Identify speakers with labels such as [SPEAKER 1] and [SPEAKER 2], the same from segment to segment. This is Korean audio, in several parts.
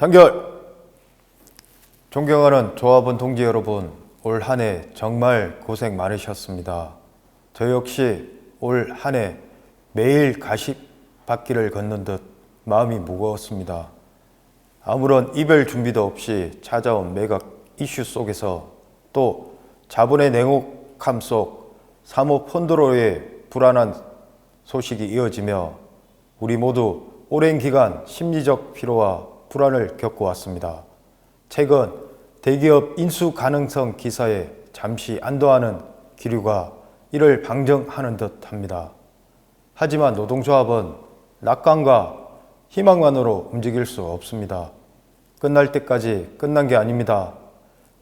[SPEAKER 1] 단결! 존경하는 조합원 동지 여러분, 올 한 해 정말 고생 많으셨습니다. 저 역시 올 한 해 매일 가시밭길을 걷는 듯 마음이 무거웠습니다. 아무런 이별 준비도 없이 찾아온 매각 이슈 속에서 또 자본의 냉혹함 속 사모펀드로의 불안한 소식이 이어지며 우리 모두 오랜 기간 심리적 피로와 불안을 겪어왔습니다. 최근 대기업 인수 가능성 기사에 잠시 안도하는 기류가 이를 방증하는 듯 합니다. 하지만 노동조합은 낙관과 희망만으로 움직일 수 없습니다. 끝날 때까지 끝난 게 아닙니다.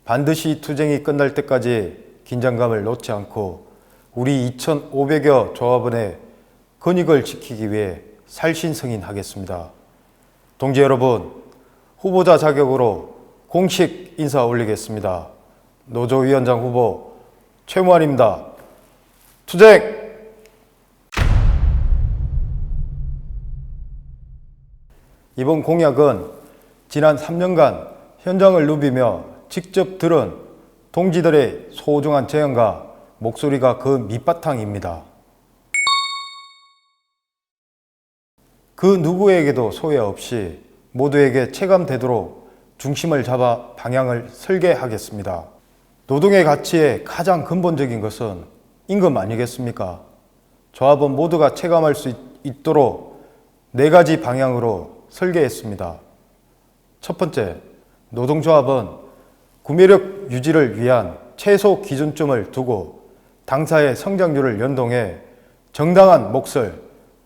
[SPEAKER 1] 반드시 투쟁이 끝날 때까지 긴장감을 놓지 않고 우리 2,500여 조합원의 권익을 지키기 위해 살신승인하겠습니다. 동지 여러분, 후보자 자격으로 공식 인사 올리겠습니다. 노조위원장 후보 최무환입니다. 투쟁! 이번 공약은 지난 3년간 현장을 누비며 직접 들은 동지들의 소중한 제안과 목소리가 그 밑바탕입니다. 그 누구에게도 소외 없이 모두에게 체감되도록 중심을 잡아 방향을 설계하겠습니다. 노동의 가치의 가장 근본적인 것은 임금 아니겠습니까? 조합원 모두가 체감할 수 있도록 4가지 방향으로 설계했습니다. 첫 번째, 노동조합은 구매력 유지를 위한 최소 기준점을 두고 당사의 성장률을 연동해 정당한 몫을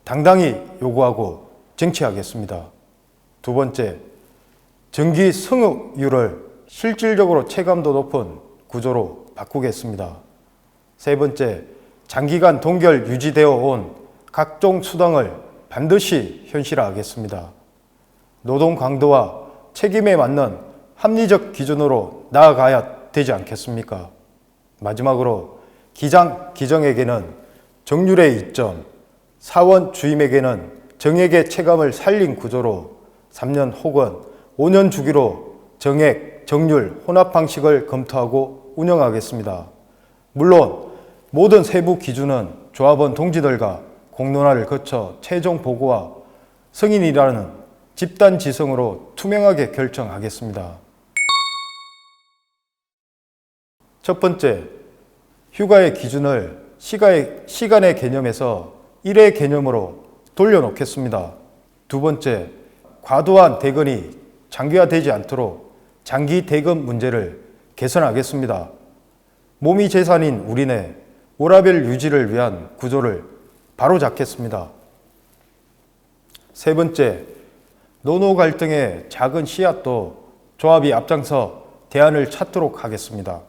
[SPEAKER 1] 당당히 요구하고 쟁취하겠습니다. 두 번째, 정기 승흑률을 실질적으로 체감도 높은 구조로 바꾸겠습니다. 세 번째, 장기간 동결 유지되어 온 각종 수당을 반드시 현실화하겠습니다. 노동 강도와 책임에 맞는 합리적 기준으로 나아가야 되지 않겠습니까? 마지막으로 기정에게는 정률의 이점, 사원 주임에게는 정액의 체감을 살린 구조로 3년 혹은 5년 주기로 정액, 정률, 혼합 방식을 검토하고 운영하겠습니다. 물론 모든 세부 기준은 조합원 동지들과 공론화를 거쳐 최종 보고와 승인이라는 집단 지성으로 투명하게 결정하겠습니다. 첫 번째, 휴가의 기준을 시간의 개념에서 일의 개념으로 돌려놓겠습니다. 두 번째, 과도한 대건이 장기화되지 않도록 장기 대건 문제를 개선하겠습니다. 몸이 재산인 우리네 워라밸 유지를 위한 구조를 바로잡겠습니다. 세 번째, 노노 갈등의 작은 씨앗도 조합이 앞장서 대안을 찾도록 하겠습니다.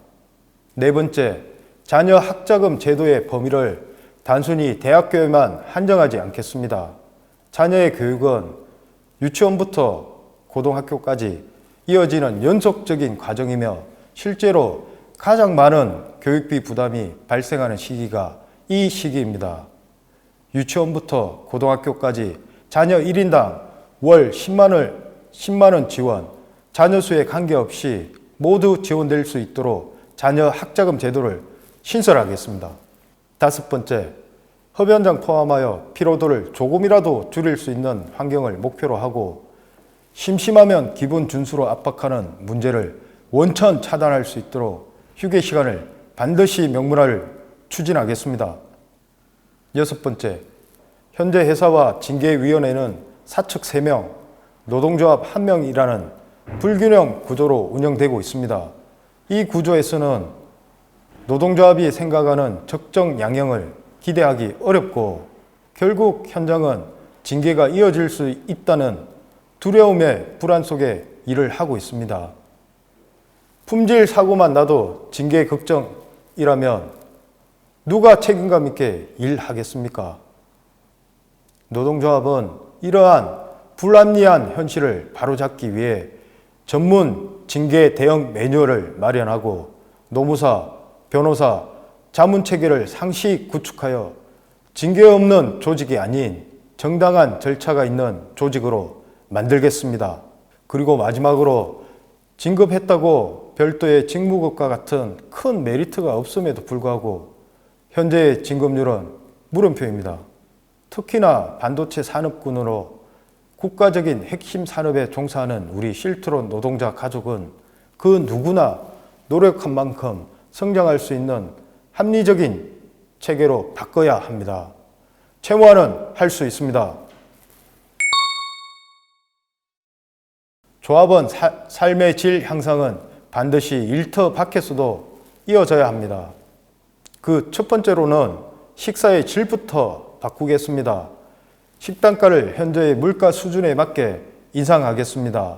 [SPEAKER 1] 네 번째, 자녀 학자금 제도의 범위를 단순히 대학교에만 한정하지 않겠습니다. 자녀의 교육은 유치원부터 고등학교까지 이어지는 연속적인 과정이며 실제로 가장 많은 교육비 부담이 발생하는 시기가 이 시기입니다. 유치원부터 고등학교까지 자녀 1인당 월 10만 원 지원, 자녀 수에 관계없이 모두 지원될 수 있도록 자녀 학자금 제도를 신설하겠습니다. 다섯 번째, 흡연장 포함하여 피로도를 조금이라도 줄일 수 있는 환경을 목표로 하고 심심하면 기본 준수로 압박하는 문제를 원천 차단할 수 있도록 휴게 시간을 반드시 명문화를 추진하겠습니다. 여섯 번째, 현재 회사와 징계위원회는 사측 3명, 노동조합 1명이라는 불균형 구조로 운영되고 있습니다. 이 구조에서는 노동조합이 생각하는 적정 양형을 기대하기 어렵고 결국 현장은 징계가 이어질 수 있다는 두려움의 불안 속에 일을 하고 있습니다. 품질 사고만 나도 징계 걱정이라면 누가 책임감 있게 일하겠습니까? 노동조합은 이러한 불합리한 현실을 바로잡기 위해 전문 징계 대응 매뉴얼을 마련하고 노무사, 변호사, 자문체계를 상시 구축하여 징계 없는 조직이 아닌 정당한 절차가 있는 조직으로 만들겠습니다. 그리고 마지막으로 진급했다고 별도의 직무급과 같은 큰 메리트가 없음에도 불구하고 현재의 진급률은 물음표입니다. 특히나 반도체 산업군으로 국가적인 핵심 산업에 종사하는 우리 실트론 노동자 가족은 그 누구나 노력한 만큼 성장할 수 있는 합리적인 체계로 바꿔야 합니다. 최무환은 할 수 있습니다. 조합원 삶의 질 향상은 반드시 일터 밖에서도 이어져야 합니다. 그 첫 번째로는 식사의 질부터 바꾸겠습니다. 식단가를 현재의 물가 수준에 맞게 인상하겠습니다.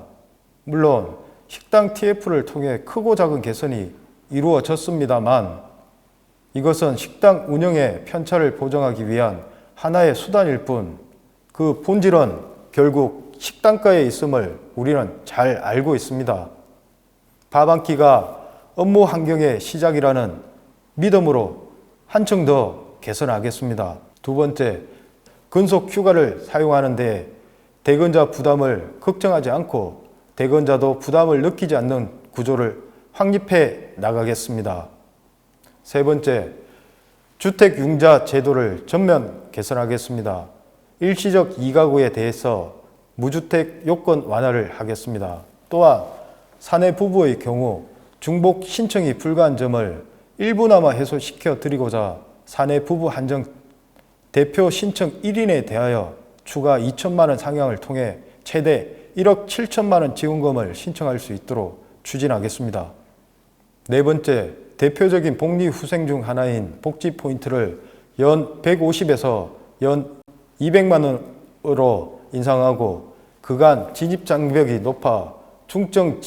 [SPEAKER 1] 물론 식당 TF를 통해 크고 작은 개선이 이루어졌습니다만 이것은 식당 운영의 편차를 보정하기 위한 하나의 수단일 뿐 그 본질은 결국 식단가에 있음을 우리는 잘 알고 있습니다. 밥 한 끼가 업무 환경의 시작이라는 믿음으로 한층 더 개선하겠습니다. 두 번째, 근속 휴가를 사용하는 데 대근자 부담을 걱정하지 않고 대근자도 부담을 느끼지 않는 구조를 확립해 나가겠습니다. 세 번째, 주택융자 제도를 전면 개선하겠습니다. 일시적 이가구에 대해서 무주택 요건 완화를 하겠습니다. 또한 사내 부부의 경우 중복 신청이 불가한 점을 일부나마 해소시켜 드리고자 사내 부부 한정 대표 신청 1인에 대하여 추가 2천만 원 상향을 통해 최대 1억 7천만 원 지원금을 신청할 수 있도록 추진하겠습니다. 네 번째, 대표적인 복리후생 중 하나인 복지포인트를 연 150에서 연 200만 원으로 인상하고 그간 진입장벽이 높아 중증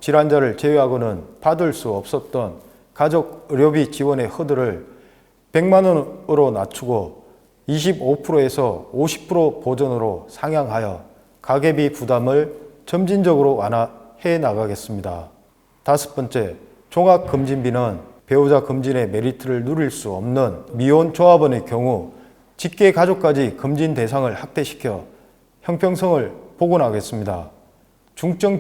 [SPEAKER 1] 질환자를 제외하고는 받을 수 없었던 가족 의료비 지원의 허들을 100만 원으로 낮추고 25%에서 50% 보전으로 상향하여 가계비 부담을 점진적으로 완화해 나가겠습니다. 다섯 번째, 종합검진비는 배우자 검진의 메리트를 누릴 수 없는 미혼 조합원의 경우 직계 가족까지 검진 대상을 확대시켜 형평성을 복원하겠습니다. 중증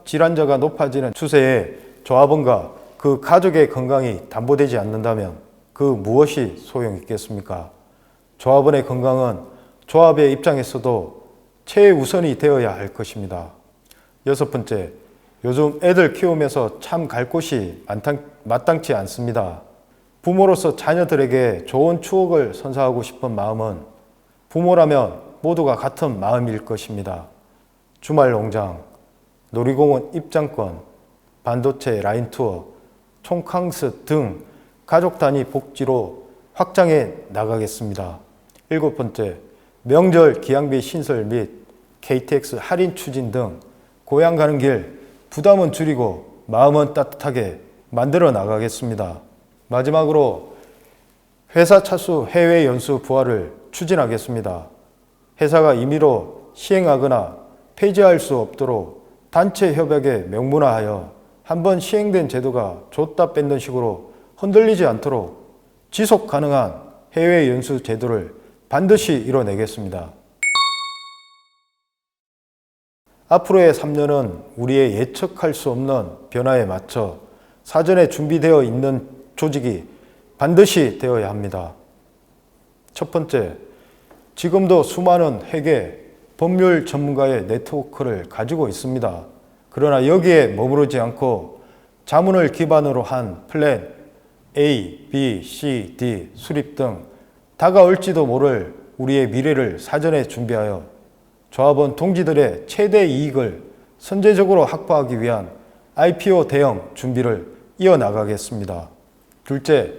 [SPEAKER 1] 질환자가 높아지는 추세에 조합원과 그 가족의 건강이 담보되지 않는다면 그 무엇이 소용이 있겠습니까? 조합원의 건강은 조합의 입장에서도 최우선이 되어야 할 것입니다. 여섯 번째, 요즘 애들 키우면서 참 갈 곳이 마땅치 않습니다. 부모로서 자녀들에게 좋은 추억을 선사하고 싶은 마음은 부모라면 모두가 같은 마음일 것입니다. 주말 농장, 놀이공원 입장권, 반도체 라인 투어, 총캉스 등 가족 단위 복지로 확장해 나가겠습니다. 일곱 번째, 명절 기항비 신설 및 KTX 할인 추진 등 고향 가는 길 부담은 줄이고 마음은 따뜻하게 만들어 나가겠습니다. 마지막으로 회사 차수 해외 연수 부활을 추진하겠습니다. 회사가 임의로 시행하거나 폐지할 수 없도록 단체 협약에 명문화하여 한번 시행된 제도가 줬다 뺏는 식으로 흔들리지 않도록 지속 가능한 해외 연수 제도를 반드시 이뤄내겠습니다. 앞으로의 3년은 우리의 예측할 수 없는 변화에 맞춰 사전에 준비되어 있는 조직이 반드시 되어야 합니다. 첫 번째, 지금도 수많은 회계, 법률 전문가의 네트워크를 가지고 있습니다. 그러나 여기에 머무르지 않고 자문을 기반으로 한 플랜 A, B, C, D 수립 등 다가올지도 모를 우리의 미래를 사전에 준비하여 조합원 동지들의 최대 이익을 선제적으로 확보하기 위한 IPO 대응 준비를 이어나가겠습니다. 둘째,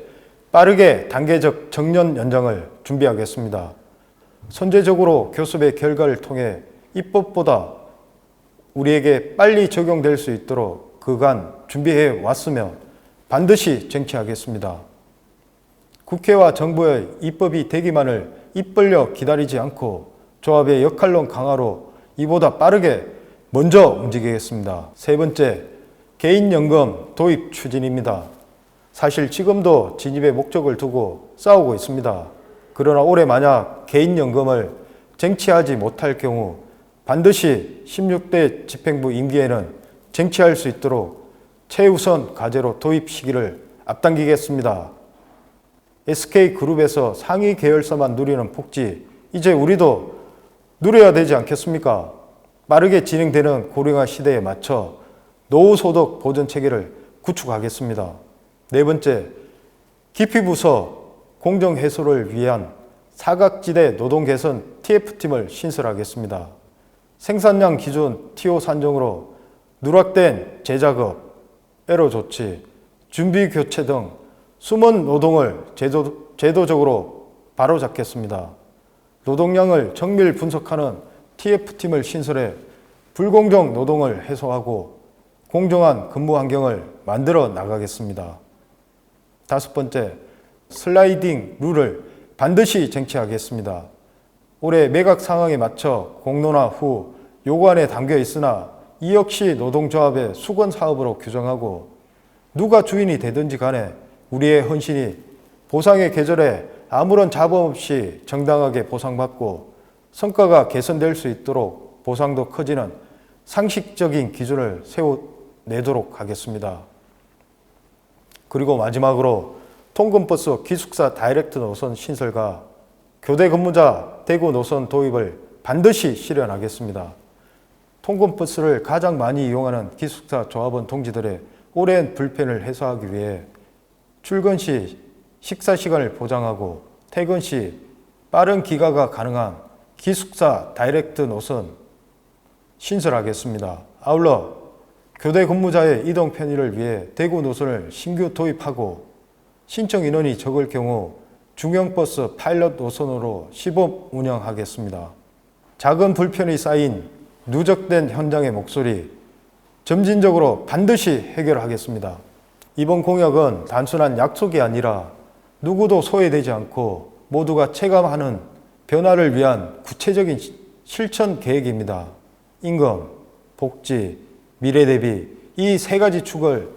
[SPEAKER 1] 빠르게 단계적 정년 연장을 준비하겠습니다. 선제적으로 교섭의 결과를 통해 입법보다 우리에게 빨리 적용될 수 있도록 그간 준비해 왔으며 반드시 쟁취하겠습니다. 국회와 정부의 입법이 되기만을 입 벌려 기다리지 않고 조합의 역할론 강화로 이보다 빠르게 먼저 움직이겠습니다. 세 번째, 개인연금 도입 추진입니다. 사실 지금도 진입의 목적을 두고 싸우고 있습니다. 그러나 올해 만약 개인연금을 쟁취하지 못할 경우 반드시 16대 집행부 임기에는 쟁취할 수 있도록 최우선 과제로 도입 시기를 앞당기겠습니다. SK그룹에서 상위 계열사만 누리는 복지, 이제 우리도 누려야 되지 않겠습니까? 빠르게 진행되는 고령화 시대에 맞춰 노후소득 보전체계를 구축하겠습니다. 네 번째, 기피부서 공정해소를 위한 사각지대 노동개선 TF팀을 신설하겠습니다. 생산량 기준 TO 산정으로 누락된 재작업, 에러 조치, 준비 교체 등 숨은 노동을 제도적으로 바로잡겠습니다. 노동량을 정밀 분석하는 TF팀을 신설해 불공정 노동을 해소하고 공정한 근무 환경을 만들어 나가겠습니다. 다섯 번째, 슬라이딩 룰을 반드시 쟁취하겠습니다. 올해 매각 상황에 맞춰 공론화 후 요구안에 담겨 있으나 이 역시 노동조합의 수건 사업으로 규정하고 누가 주인이 되든지 간에 우리의 헌신이 보상의 계절에 아무런 잡음 없이 정당하게 보상받고 성과가 개선될 수 있도록 보상도 커지는 상식적인 기준을 세워내도록 하겠습니다. 그리고 마지막으로 통근버스 기숙사 다이렉트 노선 신설과 교대 근무자 대구 노선 도입을 반드시 실현하겠습니다. 통근버스를 가장 많이 이용하는 기숙사 조합원 동지들의 오랜 불편을 해소하기 위해 출근 시 식사 시간을 보장하고 퇴근 시 빠른 귀가가 가능한 기숙사 다이렉트 노선 신설하겠습니다. 아울러 교대 근무자의 이동 편의를 위해 대구 노선을 신규 도입하고 신청 인원이 적을 경우 중형버스 파일럿 노선으로 시범 운영하겠습니다. 작은 불편이 쌓인 누적된 현장의 목소리 점진적으로 반드시 해결하겠습니다. 이번 공약은 단순한 약속이 아니라 누구도 소외되지 않고 모두가 체감하는 변화를 위한 구체적인 실천 계획입니다. 임금, 복지, 미래 대비 이 세 가지 축을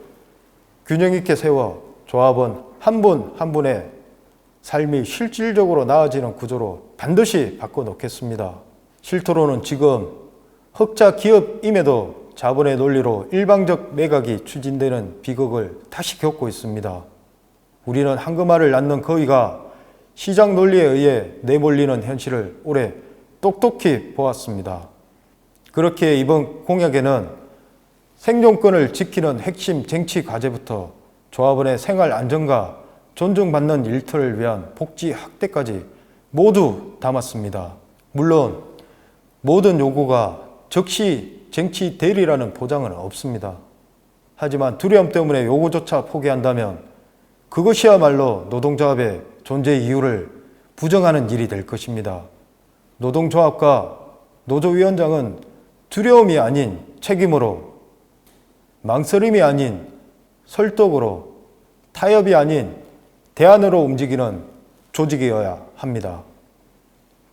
[SPEAKER 1] 균형 있게 세워 조합원 한 분 한 분의 삶이 실질적으로 나아지는 구조로 반드시 바꿔놓겠습니다. 실토로는 지금 흑자 기업임에도 자본의 논리로 일방적 매각이 추진되는 비극을 다시 겪고 있습니다. 우리는 황금알을 낳는 거위가 시장 논리에 의해 내몰리는 현실을 오래 똑똑히 보았습니다. 그렇게 이번 공약에는 생존권을 지키는 핵심 쟁취 과제부터 조합원의 생활 안정과 존중받는 일터를 위한 복지 확대까지 모두 담았습니다. 물론 모든 요구가 즉시 쟁취되리라는 보장은 없습니다. 하지만 두려움 때문에 요구조차 포기한다면 그것이야말로 노동조합의 존재 이유를 부정하는 일이 될 것입니다. 노동조합과 노조위원장은 두려움이 아닌 책임으로, 망설임이 아닌 설득으로, 타협이 아닌 대안으로 움직이는 조직이어야 합니다.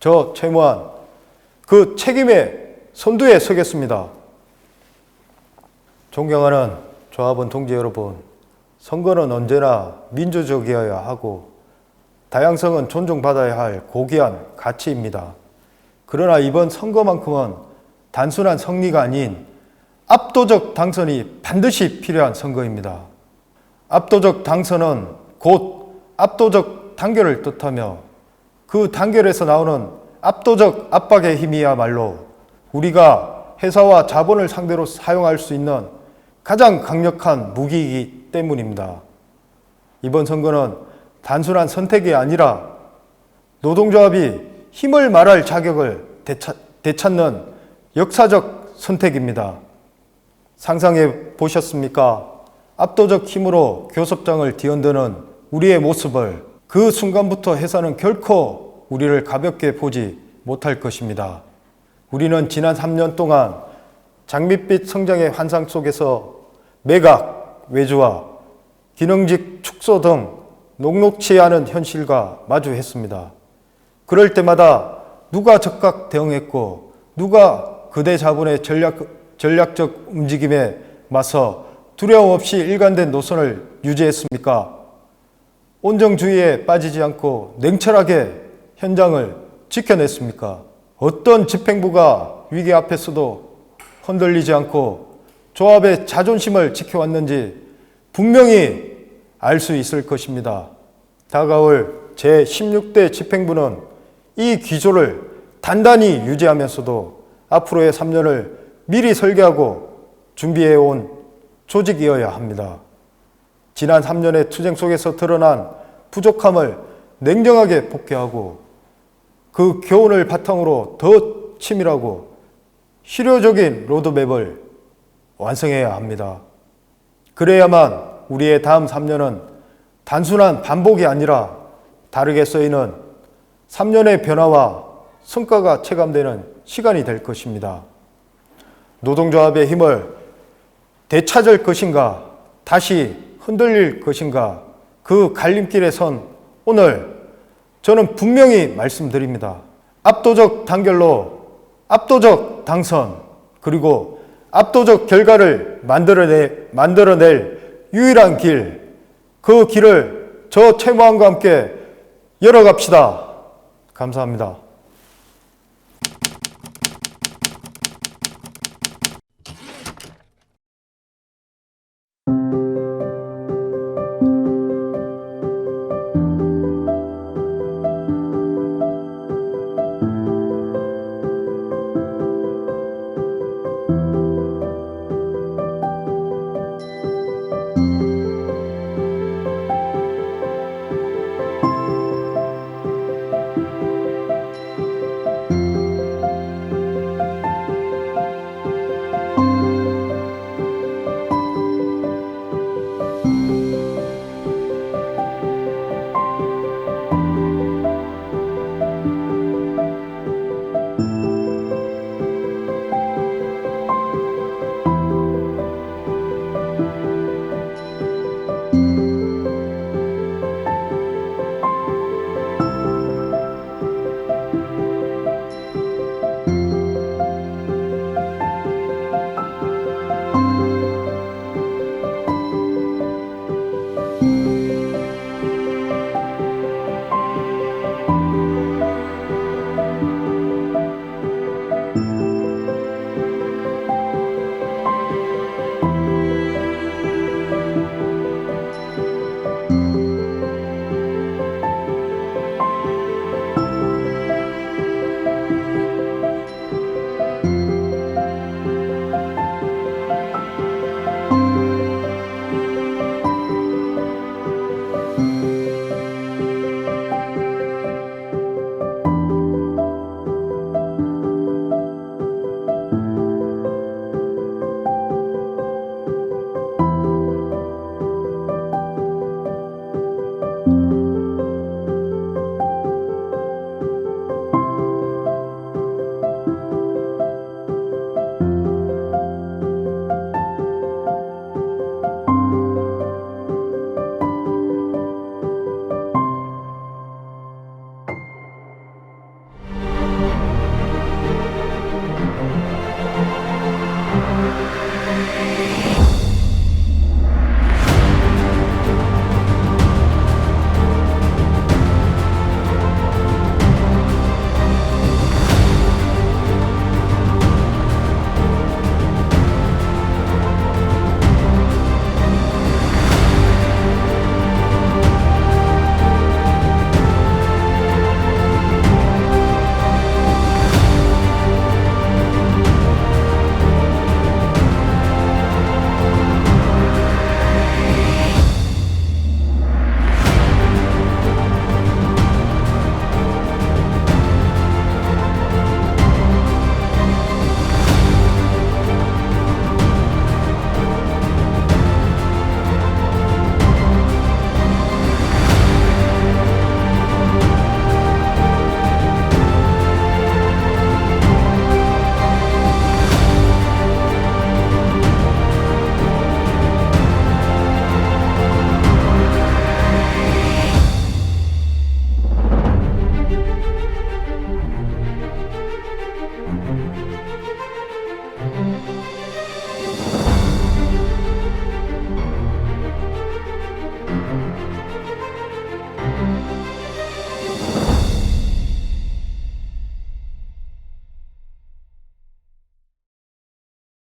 [SPEAKER 1] 저 최무한 그 책임의 선두에 서겠습니다. 존경하는 조합원 동지 여러분, 선거는 언제나 민주적이어야 하고 다양성은 존중받아야 할 고귀한 가치입니다. 그러나 이번 선거만큼은 단순한 승리가 아닌 압도적 당선이 반드시 필요한 선거입니다. 압도적 당선은 곧 압도적 단결을 뜻하며 그 단결에서 나오는 압도적 압박의 힘이야말로 우리가 회사와 자본을 상대로 사용할 수 있는 가장 강력한 무기이기 때문입니다. 이번 선거는 단순한 선택이 아니라 노동조합이 힘을 말할 자격을 되찾는 역사적 선택입니다. 상상해 보셨습니까? 압도적 힘으로 교섭장을 뒤흔드는 우리의 모습을 그 순간부터 회사는 결코 우리를 가볍게 보지 못할 것입니다. 우리는 지난 3년 동안 장밋빛 성장의 환상 속에서 매각, 외주화, 기능직 축소 등 녹록치 않은 현실과 마주했습니다. 그럴 때마다 누가 적극 대응했고 누가 그대 자본의 전략적 움직임에 맞서 두려움 없이 일관된 노선을 유지했습니까? 온정주의에 빠지지 않고 냉철하게 현장을 지켜냈습니까? 어떤 집행부가 위기 앞에서도 흔들리지 않고 조합의 자존심을 지켜왔는지 분명히 알 수 있을 것입니다. 다가올 제16대 집행부는 이 기조를 단단히 유지하면서도 앞으로의 3년을 미리 설계하고 준비해온 조직이어야 합니다. 지난 3년의 투쟁 속에서 드러난 부족함을 냉정하게 복귀하고 그 교훈을 바탕으로 더 치밀하고 실효적인 로드맵을 완성해야 합니다. 그래야만 우리의 다음 3년은 단순한 반복이 아니라 다르게 쓰이는 3년의 변화와 성과가 체감되는 시간이 될 것입니다. 노동조합의 힘을 되찾을 것인가, 다시 흔들릴 것인가, 그 갈림길에 선 오늘 저는 분명히 말씀드립니다. 압도적 단결로 압도적 당선, 그리고 압도적 결과를 만들어낼 유일한 길, 그 길을 저 최모환과 함께 열어갑시다. 감사합니다.